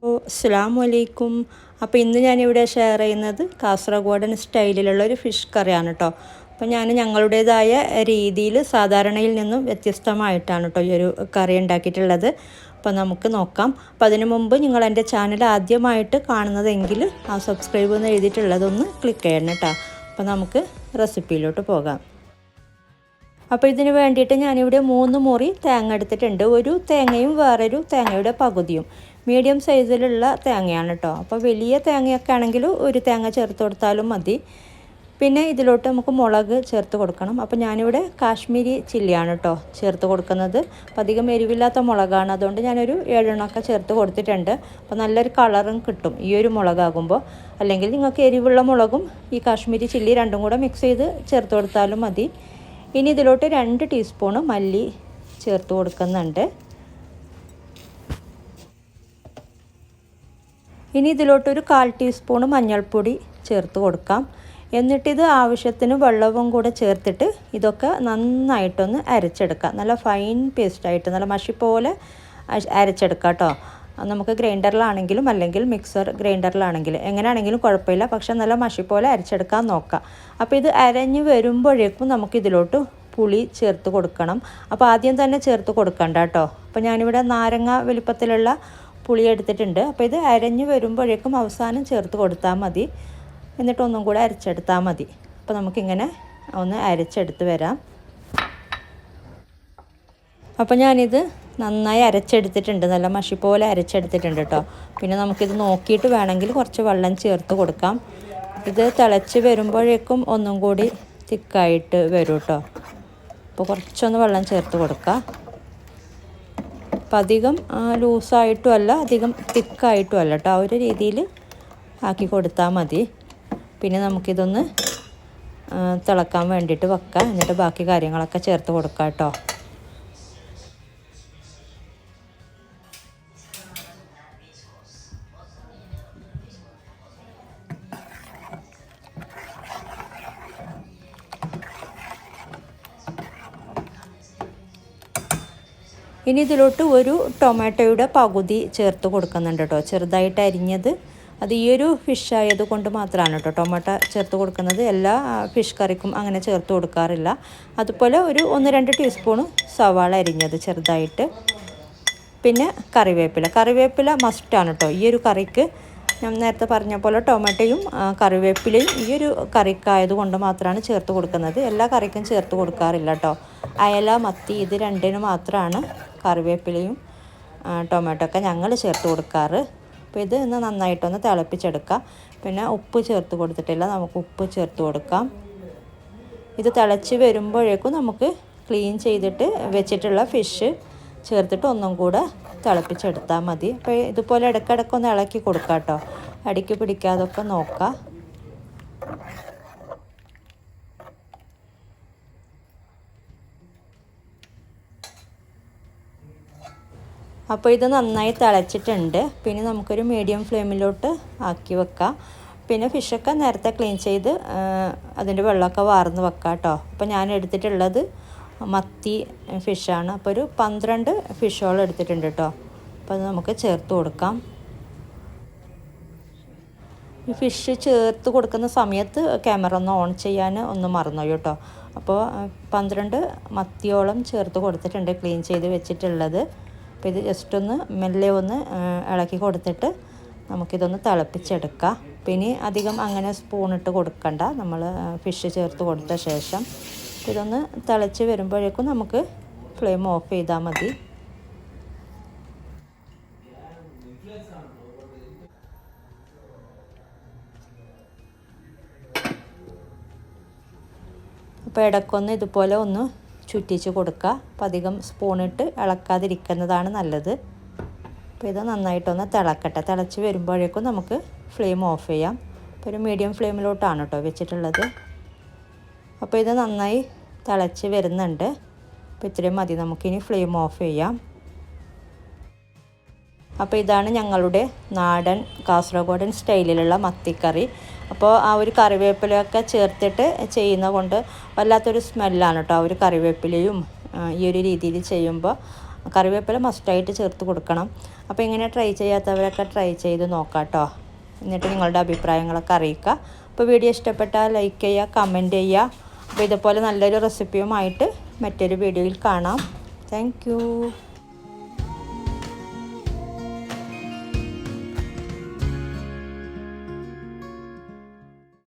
അസ്സലാമു അലൈക്കും. അപ്പോൾ ഇന്ന് ഞാനിവിടെ ഷെയർ ചെയ്യുന്നത് കാസർഗോഡൻ സ്റ്റൈലിലുള്ള ഒരു ഫിഷ് കറിയാണ് കേട്ടോ. അപ്പോൾ ഞാൻ ഞങ്ങളുടേതായ രീതിയിൽ സാധാരണയിൽ നിന്നും വ്യത്യസ്തമായിട്ടാണ് കേട്ടോ ഈ ഒരു കറി ഉണ്ടാക്കിയിട്ടുള്ളത്. അപ്പോൾ നമുക്ക് നോക്കാം. അപ്പോൾ അതിനു മുമ്പ് നിങ്ങൾ എൻ്റെ ചാനൽ ആദ്യമായിട്ട് കാണുന്നതെങ്കിൽ ആ സബ്സ്ക്രൈബ് എന്ന് എഴുതിയിട്ടുള്ളതൊന്ന് ക്ലിക്ക് ചെയ്യണം കേട്ടോ. അപ്പോൾ നമുക്ക് റെസിപ്പിയിലോട്ട് പോകാം. അപ്പോൾ ഇതിന് വേണ്ടിയിട്ട് ഞാനിവിടെ 3 മുറി തേങ്ങ എടുത്തിട്ടുണ്ട്. ഒരു തേങ്ങയും വേറൊരു തേങ്ങയുടെ പകുതിയും. മീഡിയം സൈസിലുള്ള തേങ്ങയാണ് കേട്ടോ. അപ്പോൾ വലിയ തേങ്ങയൊക്കെ ആണെങ്കിൽ ഒരു തേങ്ങ ചേർത്ത് കൊടുത്താലും മതി. പിന്നെ ഇതിലോട്ട് നമുക്ക് മുളക് ചേർത്ത് കൊടുക്കണം. അപ്പോൾ ഞാനിവിടെ കാശ്മീരി ചില്ലിയാണ് കേട്ടോ ചേർത്ത് കൊടുക്കുന്നത്. അപ്പോൾ അധികം എരിവില്ലാത്ത മുളകാണ്, അതുകൊണ്ട് ഞാനൊരു 7 എണ്ണമൊക്കെ ചേർത്ത് കൊടുത്തിട്ടുണ്ട്. അപ്പോൾ നല്ലൊരു കളറും കിട്ടും ഈ ഒരു മുളകാകുമ്പോൾ. അല്ലെങ്കിൽ നിങ്ങൾക്ക് എരിവുള്ള മുളകും ഈ കാശ്മീരി ചില്ലി രണ്ടും കൂടെ മിക്സ് ചെയ്ത് ചേർത്ത് കൊടുത്താലും മതി. ഇനി ഇതിലോട്ട് 2 ടീസ്പൂണ് മല്ലി ചേർത്ത് കൊടുക്കുന്നുണ്ട്. ഇനി ഇതിലോട്ടൊരു 1/4 ടീസ്പൂണ് മഞ്ഞൾപ്പൊടി ചേർത്ത് കൊടുക്കാം. എന്നിട്ടിത് ആവശ്യത്തിന് വെള്ളവും കൂടെ ചേർത്തിട്ട് ഇതൊക്കെ നന്നായിട്ടൊന്ന് അരച്ചെടുക്കാം. നല്ല ഫൈൻ പേസ്റ്റായിട്ട് നല്ല മഷി പോലെ അരച്ചെടുക്കാം കേട്ടോ. നമുക്ക് ഗ്രൈൻഡറിലാണെങ്കിലും അല്ലെങ്കിൽ മിക്സർ ഗ്രൈൻഡറിലാണെങ്കിലും എങ്ങനെയാണെങ്കിലും കുഴപ്പമില്ല, പക്ഷെ നല്ല മഷി പോലെ അരച്ചെടുക്കാൻ നോക്കാം. അപ്പോൾ ഇത് അരഞ്ഞ് വരുമ്പോഴേക്കും നമുക്കിതിലോട്ട് പുളി ചേർത്ത് കൊടുക്കണം. അപ്പോൾ ആദ്യം തന്നെ ചേർത്ത് കൊടുക്കണ്ട കേട്ടോ. അപ്പോൾ ഞാനിവിടെ നാരങ്ങ വലിപ്പത്തിലുള്ള പുളി എടുത്തിട്ടുണ്ട്. അപ്പോൾ ഇത് അരഞ്ഞ് വരുമ്പോഴേക്കും അവസാനം ചേർത്ത് കൊടുത്താൽ മതി. എന്നിട്ടൊന്നും കൂടെ അരച്ചെടുത്താൽ മതി. അപ്പോൾ നമുക്കിങ്ങനെ ഒന്ന് അരച്ചെടുത്ത് വരാം. അപ്പോൾ ഞാനിത് നന്നായി അരച്ചെടുത്തിട്ടുണ്ട്, നല്ല മഷി പോലെ അരച്ചെടുത്തിട്ടുണ്ട് കേട്ടോ. പിന്നെ നമുക്കിത് നോക്കിയിട്ട് വേണമെങ്കിൽ കുറച്ച് വെള്ളം ചേർത്ത് കൊടുക്കാം. ഇത് തിളച്ച് വരുമ്പോഴേക്കും ഒന്നും കൂടി തിക്കായിട്ട് വരും കേട്ടോ. അപ്പോൾ കുറച്ചൊന്ന് വെള്ളം ചേർത്ത് കൊടുക്കാം. അപ്പം അധികം ലൂസായിട്ടും അല്ല അധികം തിക്കായിട്ടും അല്ല കേട്ടോ. ആ ഒരു രീതിയിൽ ആക്കി കൊടുത്താൽ മതി. പിന്നെ നമുക്കിതൊന്ന് തിളക്കാൻ വേണ്ടിയിട്ട് വെക്കാം. എന്നിട്ട് ബാക്കി കാര്യങ്ങളൊക്കെ ചേർത്ത് കൊടുക്കാം കേട്ടോ. ഇനി ഇതിലോട്ട് ഒരു ടൊമാറ്റോയുടെ പകുതി ചേർത്ത് കൊടുക്കുന്നുണ്ട് കേട്ടോ, ചെറുതായിട്ട് അരിഞ്ഞത്. അത് ഈ ഒരു ഫിഷ് ആയത് കൊണ്ട് മാത്രമാണ് കേട്ടോ ടൊമാറ്റോ ചേർത്ത് കൊടുക്കുന്നത്. എല്ലാ ഫിഷ് കറിക്കും അങ്ങനെ ചേർത്ത് കൊടുക്കാറില്ല. അതുപോലെ ഒരു 1-2 ടീസ്പൂണ് സവാള അരിഞ്ഞത് ചെറുതായിട്ട്. പിന്നെ കറിവേപ്പില മസ്റ്റാണ് കേട്ടോ ഈ ഒരു കറിക്ക്. ഞാൻ നേരത്തെ പറഞ്ഞ പോലെ ടൊമാറ്റോയും കറിവേപ്പിലയും ഈ ഒരു കറിക്കായത് കൊണ്ട് മാത്രമാണ് ചേർത്ത് കൊടുക്കുന്നത്. എല്ലാ കറിക്കും ചേർത്ത് കൊടുക്കാറില്ല കേട്ടോ. അയല, മത്തി ഇത് രണ്ടിനും മാത്രമാണ് കറിവേപ്പിലയും ടൊമാറ്റോ ഒക്കെ ഞങ്ങൾ ചേർത്ത് കൊടുക്കാറ്. അപ്പോൾ ഇത് ഇന്ന് നന്നായിട്ടൊന്ന് തിളപ്പിച്ചെടുക്കാം. പിന്നെ ഉപ്പ് ചേർത്ത് കൊടുത്തിട്ടില്ല, നമുക്ക് ഉപ്പ് ചേർത്ത് കൊടുക്കാം. ഇത് തിളച്ച് വരുമ്പോഴേക്കും നമുക്ക് ക്ലീൻ ചെയ്തിട്ട് വെച്ചിട്ടുള്ള ഫിഷ് ചേർത്തിട്ട് ഒന്നും കൂടെ തിളപ്പിച്ചെടുത്താൽ മതി. അപ്പോൾ ഇതുപോലെ ഇടയ്ക്കിടയ്ക്കൊന്ന് ഇളക്കി കൊടുക്കാം കേട്ടോ, അടിക്ക് പിടിക്കാതൊക്കെ നോക്കാം. അപ്പോൾ ഇത് നന്നായി തിളച്ചിട്ടുണ്ട്. പിന്നെ നമുക്കൊരു മീഡിയം ഫ്ലെയിമിലോട്ട് ആക്കി വെക്കാം. പിന്നെ ഫിഷൊക്കെ നേരത്തെ ക്ലീൻ ചെയ്ത് അതിൻ്റെ വെള്ളമൊക്കെ വാർന്ന് വെക്കാം കേട്ടോ. അപ്പോൾ ഞാൻ എടുത്തിട്ടുള്ളത് മത്തി ഫിഷാണ്. അപ്പോൾ ഒരു 12 ഫിഷോളം എടുത്തിട്ടുണ്ട് കേട്ടോ. അപ്പോൾ അത് നമുക്ക് ചേർത്ത് കൊടുക്കാം. ഈ ഫിഷ് ചേർത്ത് കൊടുക്കുന്ന സമയത്ത് ക്യാമറ ഒന്ന് ഓൺ ചെയ്യാൻ ഒന്ന് മറന്നുപോയി കേട്ടോ. അപ്പോൾ 12 മത്തിയോളം ചേർത്ത് കൊടുത്തിട്ടുണ്ട് ക്ലീൻ ചെയ്ത് വെച്ചിട്ടുള്ളത്. അപ്പോൾ ഇത് ജസ്റ്റ് ഒന്ന് മെല്ലെ ഒന്ന് ഇളക്കി കൊടുത്തിട്ട് നമുക്കിതൊന്ന് തിളപ്പിച്ചെടുക്കാം. പിന്നെ അധികം അങ്ങനെ സ്പൂണിട്ട് കൊടുക്കണ്ട, നമ്മൾ ഫിഷ് ചേർത്ത് കൊടുത്ത ശേഷം ഇതൊന്ന് തിളച്ച് വരുമ്പോഴേക്കും നമുക്ക് ഫ്ലെയിം ഓഫ് ചെയ്താൽ മതി. അപ്പോൾ ഇടയ്ക്കൊന്ന് ഇതുപോലെ ഒന്ന് ചുറ്റിച്ച് കൊടുക്കുക. അപ്പം അധികം സ്പൂണിട്ട് ഇളക്കാതിരിക്കുന്നതാണ് നല്ലത്. അപ്പോൾ ഇത് നന്നായിട്ടൊന്ന് തിളക്കട്ടെ. തിളച്ച് വരുമ്പോഴേക്കും നമുക്ക് ഫ്ലെയിം ഓഫ് ചെയ്യാം. അപ്പോൾ ഒരു മീഡിയം ഫ്ലെയിമിലോട്ടാണ് കേട്ടോ വെച്ചിട്ടുള്ളത്. അപ്പോൾ ഇത് നന്നായി തിളച്ച് വരുന്നുണ്ട്. അപ്പോൾ ഇത്രയും മതി, നമുക്കിനി ഫ്ലെയിം ഓഫ് ചെയ്യാം. അപ്പോൾ ഇതാണ് ഞങ്ങളുടെ നാടൻ കാസർഗോഡൻ സ്റ്റൈലിലുള്ള മത്തിക്കറി. അപ്പോൾ ആ ഒരു കറിവേപ്പിലയൊക്കെ ചേർത്തിട്ട് ചെയ്യുന്നത് കൊണ്ട് വല്ലാത്തൊരു സ്മെല്ലാണ് കേട്ടോ ആ ഒരു കറിവേപ്പിലയും ഈ ഒരു രീതിയിൽ ചെയ്യുമ്പോൾ. കറിവേപ്പില മസ്റ്റായിട്ട് ചേർത്ത് കൊടുക്കണം. അപ്പോൾ ഇങ്ങനെ ട്രൈ ചെയ്യാത്തവരൊക്കെ ട്രൈ ചെയ്ത് നോക്കാം കേട്ടോ. എന്നിട്ട് നിങ്ങളുടെ അഭിപ്രായങ്ങളൊക്കെ അറിയിക്കുക. അപ്പോൾ വീഡിയോ ഇഷ്ടപ്പെട്ടാൽ ലൈക്ക് ചെയ്യുക, കമൻറ്റ് ചെയ്യുക. അപ്പോൾ ഇതുപോലെ നല്ലൊരു റെസിപ്പിയുമായിട്ട് മറ്റൊരു വീഡിയോയിൽ കാണാം. താങ്ക്